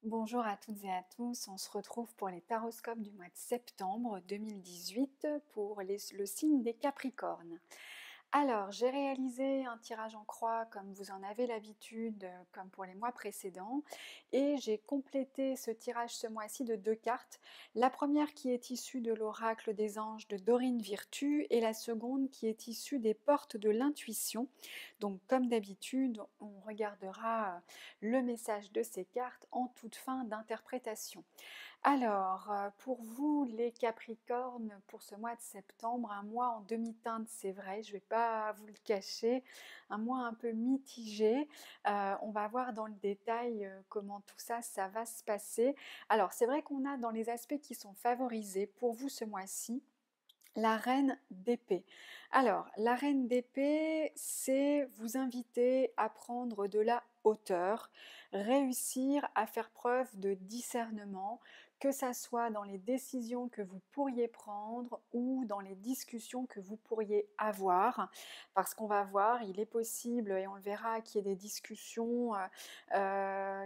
Bonjour à toutes et à tous, on se retrouve pour les taroscopes du mois de septembre 2018 pour le signe des Capricornes. Alors, j'ai réalisé un tirage en croix comme vous en avez l'habitude, comme pour les mois précédents, et j'ai complété ce tirage ce mois-ci de 2 cartes. La première qui est issue de l'oracle des anges de Dorine Virtue et la seconde qui est issue des portes de l'intuition. Donc, comme d'habitude, on regardera le message de ces cartes en toute fin d'interprétation. Alors, pour vous les Capricornes, pour ce mois de septembre, un mois en demi-teinte, c'est vrai, je ne vais pas vous le cacher, un mois un peu mitigé. On va voir dans le détail comment tout ça, ça va se passer. Alors, c'est vrai qu'on a dans les aspects qui sont favorisés pour vous ce mois-ci, la reine d'épée. Alors, la reine d'épée, c'est vous inviter à prendre de la hauteur, réussir à faire preuve de discernement, que ça soit dans les décisions que vous pourriez prendre ou dans les discussions que vous pourriez avoir, parce qu'on va voir, il est possible, et on le verra, qu'il y ait des discussions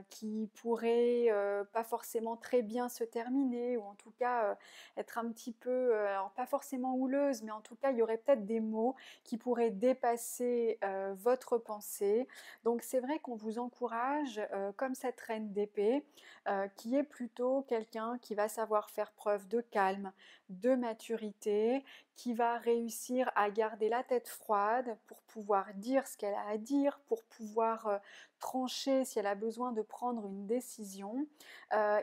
qui pourraient pas forcément très bien se terminer, ou en tout cas être un petit peu, alors pas forcément houleuse, mais en tout cas, il y aurait peut-être des mots qui pourraient dépasser votre pensée. Donc c'est vrai qu'on vous encourage, comme cette reine d'épée, qui est plutôt quelqu'un qui va savoir faire preuve de calme, de maturité, qui va réussir à garder la tête froide pour pouvoir dire ce qu'elle a à dire, pour pouvoir trancher si elle a besoin de prendre une décision.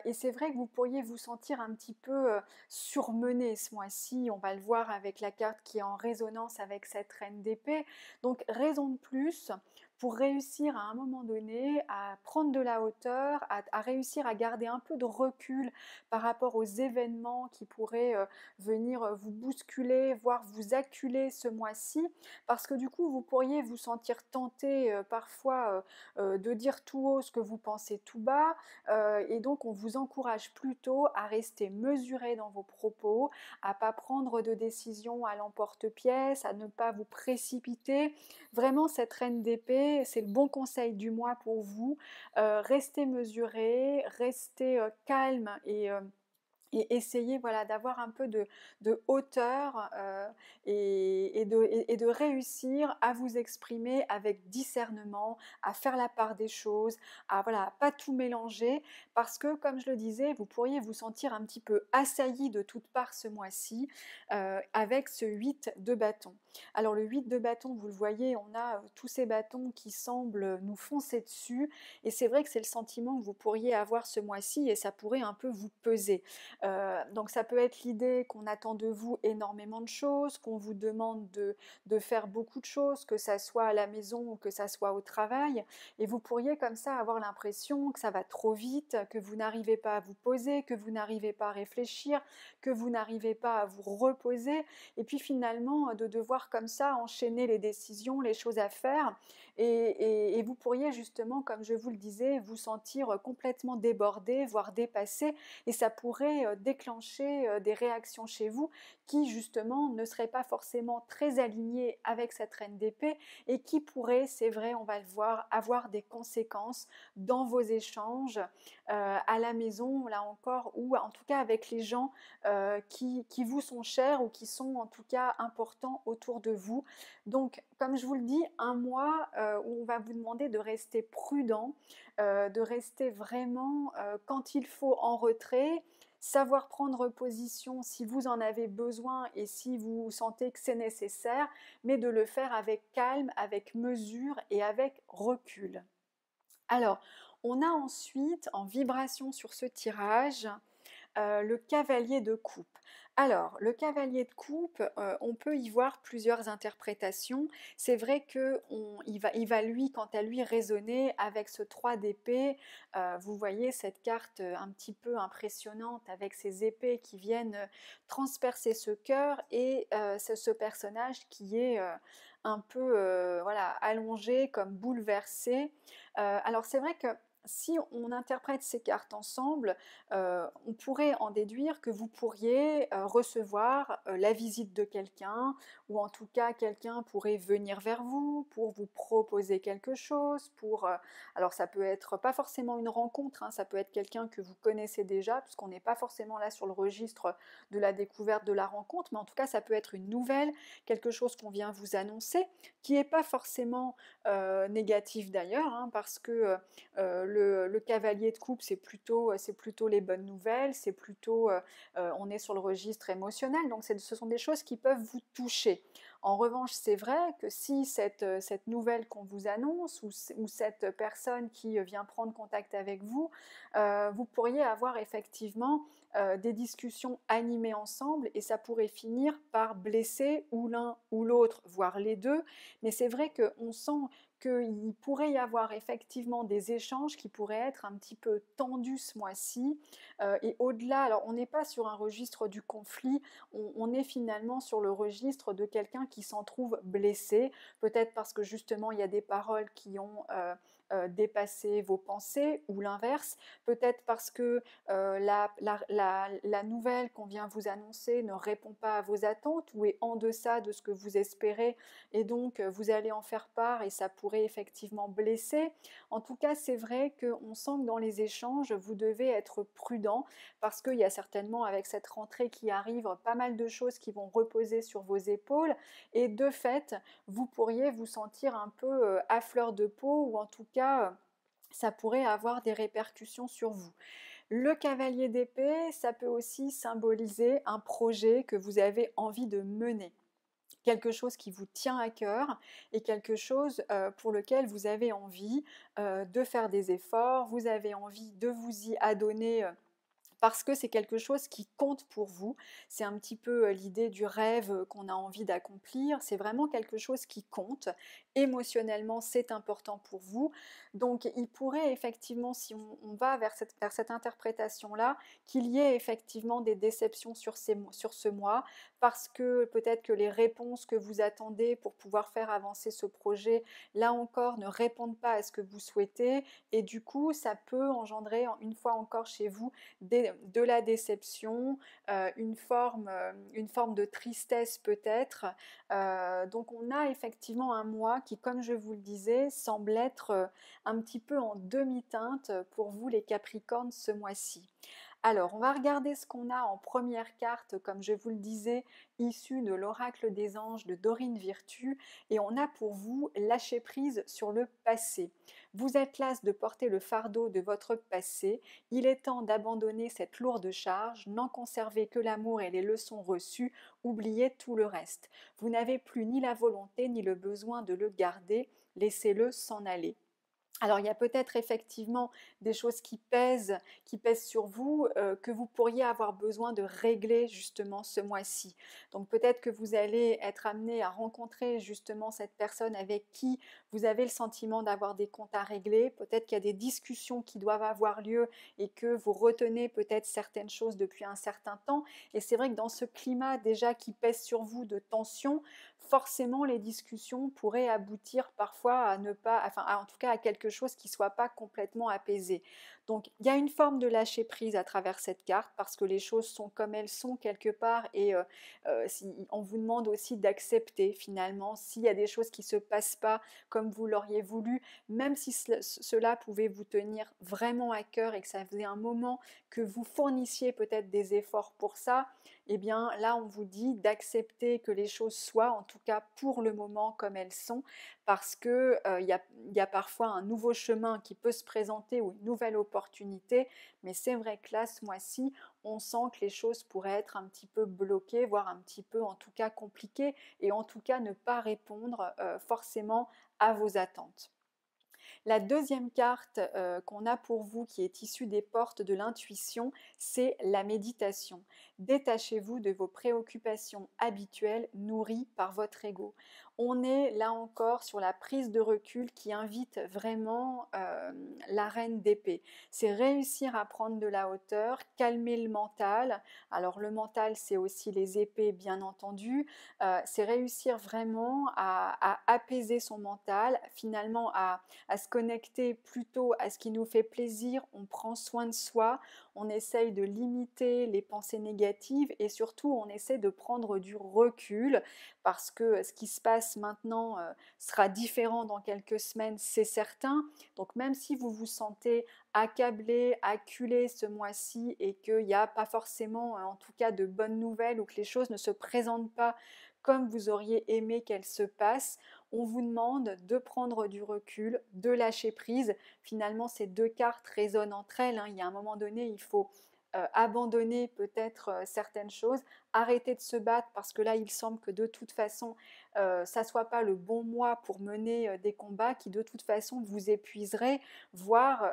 Et c'est vrai que vous pourriez vous sentir un petit peu surmené ce mois-ci, on va le voir avec la carte qui est en résonance avec cette reine d'épée. Donc raison de plus pour réussir à un moment donné à prendre de la hauteur, à réussir à garder un peu de recul par rapport aux événements qui pourraient venir vous bousculer, voire vous acculer ce mois-ci, parce que du coup vous pourriez vous sentir tenté parfois de dire tout haut ce que vous pensez tout bas, et donc on vous encourage plutôt à rester mesuré dans vos propos, à pas prendre de décision à l'emporte-pièce, à ne pas vous précipiter. Vraiment, cette reine d'épée, c'est le bon conseil du mois pour vous. Restez mesuré, restez calme et essayer voilà, d'avoir un peu de hauteur et de réussir à vous exprimer avec discernement, à faire la part des choses, à voilà, pas tout mélanger, parce que comme je le disais, vous pourriez vous sentir un petit peu assailli de toutes parts ce mois-ci avec ce 8 de bâton. Alors le 8 de bâton, vous le voyez, on a tous ces bâtons qui semblent nous foncer dessus, et c'est vrai que c'est le sentiment que vous pourriez avoir ce mois-ci, et ça pourrait un peu vous peser. Donc ça peut être l'idée qu'on attend de vous énormément de choses, qu'on vous demande de faire beaucoup de choses, que ça soit à la maison ou que ça soit au travail, et vous pourriez comme ça avoir l'impression que ça va trop vite, que vous n'arrivez pas à vous poser, que vous n'arrivez pas à réfléchir, que vous n'arrivez pas à vous reposer, et puis finalement de devoir comme ça enchaîner les décisions, les choses à faire, et vous pourriez justement, comme je vous le disais, vous sentir complètement débordé, voire dépassé, et ça pourrait déclencher des réactions chez vous qui justement ne seraient pas forcément très alignées avec cette reine d'épée et qui pourraient, c'est vrai, on va le voir, avoir des conséquences dans vos échanges à la maison, là encore, ou en tout cas avec les gens qui vous sont chers ou qui sont en tout cas importants autour de vous. Donc, comme je vous le dis, un mois où on va vous demander de rester prudent, de rester vraiment quand il faut en retrait, savoir prendre position si vous en avez besoin et si vous sentez que c'est nécessaire, mais de le faire avec calme, avec mesure et avec recul. Alors, on a ensuite en vibration sur ce tirage le cavalier de coupe. Alors, le cavalier de coupe, on peut y voir plusieurs interprétations. C'est vrai qu'il va lui, quant à lui, résonner avec ce 3 d'épée. Vous voyez cette carte un petit peu impressionnante avec ces épées qui viennent transpercer ce cœur et c'est ce personnage qui est un peu voilà, allongé, comme bouleversé. Alors c'est vrai que si on interprète ces cartes ensemble, on pourrait en déduire que vous pourriez recevoir la visite de quelqu'un, ou en tout cas quelqu'un pourrait venir vers vous pour vous proposer quelque chose, alors ça peut être pas forcément une rencontre, hein, ça peut être quelqu'un que vous connaissez déjà, puisqu'on n'est pas forcément là sur le registre de la découverte de la rencontre, mais en tout cas ça peut être une nouvelle, quelque chose qu'on vient vous annoncer, qui n'est pas forcément négatif d'ailleurs, hein, parce que le cavalier de coupe, c'est plutôt les bonnes nouvelles, c'est plutôt, on est sur le registre émotionnel, donc ce sont des choses qui peuvent vous toucher. En revanche, c'est vrai que si cette nouvelle qu'on vous annonce, ou cette personne qui vient prendre contact avec vous, vous pourriez avoir effectivement des discussions animées ensemble, et ça pourrait finir par blesser ou l'un ou l'autre, voire les deux. Mais c'est vrai qu'on sent qu'il pourrait y avoir effectivement des échanges qui pourraient être un petit peu tendus ce mois-ci. Et au-delà, alors on n'est pas sur un registre du conflit, on est finalement sur le registre de quelqu'un qui s'en trouve blessé, peut-être parce que justement il y a des paroles qui ont dépassé vos pensées, ou l'inverse, peut-être parce que la nouvelle qu'on vient vous annoncer ne répond pas à vos attentes, ou est en deçà de ce que vous espérez, et donc vous allez en faire part et ça pourrait effectivement blesser. En tout cas, c'est vrai qu'on sent que dans les échanges, vous devez être prudent, parce qu'il y a certainement, avec cette rentrée qui arrive, pas mal de choses qui vont reposer sur vos épaules, et de fait, vous pourriez vous sentir un peu à fleur de peau, ou en tout cas, ça pourrait avoir des répercussions sur vous. Le cavalier d'épée, ça peut aussi symboliser un projet que vous avez envie de mener, quelque chose qui vous tient à cœur, et quelque chose pour lequel vous avez envie de faire des efforts, vous avez envie de vous y adonner, parce que c'est quelque chose qui compte pour vous. C'est un petit peu l'idée du rêve qu'on a envie d'accomplir. C'est vraiment quelque chose qui compte. Émotionnellement, c'est important pour vous. Donc, il pourrait effectivement, si on va vers cette interprétation-là, qu'il y ait effectivement des déceptions sur ce mois, parce que peut-être que les réponses que vous attendez pour pouvoir faire avancer ce projet, là encore, ne répondent pas à ce que vous souhaitez. Et du coup, ça peut engendrer, une fois encore chez vous, de la déception, une forme de tristesse peut-être. Donc on a effectivement un mois qui, comme je vous le disais, semble être un petit peu en demi-teinte pour vous les Capricornes ce mois-ci. Alors, on va regarder ce qu'on a en première carte, comme je vous le disais, issue de l'oracle des anges de Dorine Virtue, et on a pour vous lâcher prise sur le passé. Vous êtes las de porter le fardeau de votre passé, il est temps d'abandonner cette lourde charge, n'en conserver que l'amour et les leçons reçues, oubliez tout le reste. Vous n'avez plus ni la volonté ni le besoin de le garder, laissez-le s'en aller. Alors il y a peut-être effectivement des choses qui pèsent sur vous, que vous pourriez avoir besoin de régler justement ce mois-ci. Donc peut-être que vous allez être amené à rencontrer justement cette personne avec qui vous avez le sentiment d'avoir des comptes à régler. Peut-être qu'il y a des discussions qui doivent avoir lieu, et que vous retenez peut-être certaines choses depuis un certain temps. Et c'est vrai que dans ce climat déjà qui pèse sur vous de tension, forcément les discussions pourraient aboutir parfois à ne pas, enfin en tout cas à quelque chose qui ne soit pas complètement apaisé. Donc il y a une forme de lâcher prise à travers cette carte, parce que les choses sont comme elles sont quelque part, et on vous demande aussi d'accepter finalement s'il y a des choses qui ne se passent pas comme vous l'auriez voulu, même si cela pouvait vous tenir vraiment à cœur, et que ça faisait un moment que vous fournissiez peut-être des efforts pour ça. Eh bien là on vous dit d'accepter que les choses soient, en tout cas pour le moment, comme elles sont, parce que y a parfois un nouveau chemin qui peut se présenter, ou une nouvelle opportunité, mais c'est vrai que là ce mois-ci on sent que les choses pourraient être un petit peu bloquées, voire un petit peu en tout cas compliquées, et en tout cas ne pas répondre forcément à vos attentes. La deuxième carte qu'on a pour vous, qui est issue des portes de l'intuition, c'est la méditation. Détachez-vous de vos préoccupations habituelles nourries par votre ego. On est là encore sur la prise de recul qui invite vraiment la reine d'épée. C'est réussir à prendre de la hauteur, calmer le mental. Alors le mental, c'est aussi les épées, bien entendu. C'est réussir vraiment à apaiser son mental, finalement à se connecter plutôt à ce qui nous fait plaisir. On prend soin de soi, on essaye de limiter les pensées négatives et surtout on essaie de prendre du recul parce que ce qui se passe maintenant sera différent dans quelques semaines, c'est certain. Donc même si vous vous sentez accablé, acculé ce mois-ci et qu'il n'y a pas forcément en tout cas de bonnes nouvelles ou que les choses ne se présentent pas comme vous auriez aimé qu'elles se passent, on vous demande de prendre du recul, de lâcher prise. Finalement, ces deux cartes résonnent entre elles, hein. Il y a un moment donné, il faut abandonner peut-être certaines choses, arrêter de se battre parce que là, il semble que de toute façon, ça ne soit pas le bon mois pour mener des combats qui de toute façon vous épuiseraient, voire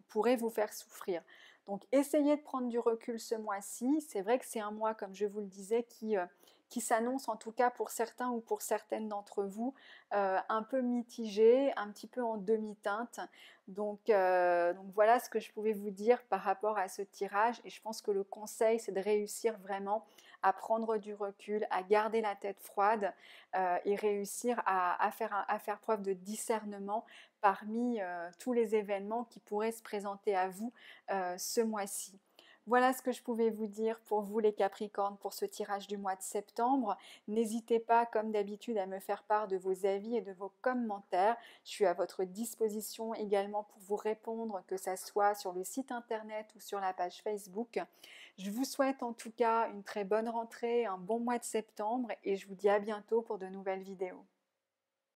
pourraient vous faire souffrir. Donc essayez de prendre du recul ce mois-ci. C'est vrai que c'est un mois, comme je vous le disais, qui s'annonce en tout cas pour certains ou pour certaines d'entre vous un peu mitigé, un petit peu en demi-teinte. Donc voilà ce que je pouvais vous dire par rapport à ce tirage et je pense que le conseil c'est de réussir vraiment à prendre du recul, à garder la tête froide et réussir à faire preuve de discernement parmi tous les événements qui pourraient se présenter à vous ce mois-ci. Voilà ce que je pouvais vous dire pour vous les Capricornes pour ce tirage du mois de septembre. N'hésitez pas comme d'habitude à me faire part de vos avis et de vos commentaires. Je suis à votre disposition également pour vous répondre, que ce soit sur le site internet ou sur la page Facebook. Je vous souhaite en tout cas une très bonne rentrée, un bon mois de septembre et je vous dis à bientôt pour de nouvelles vidéos.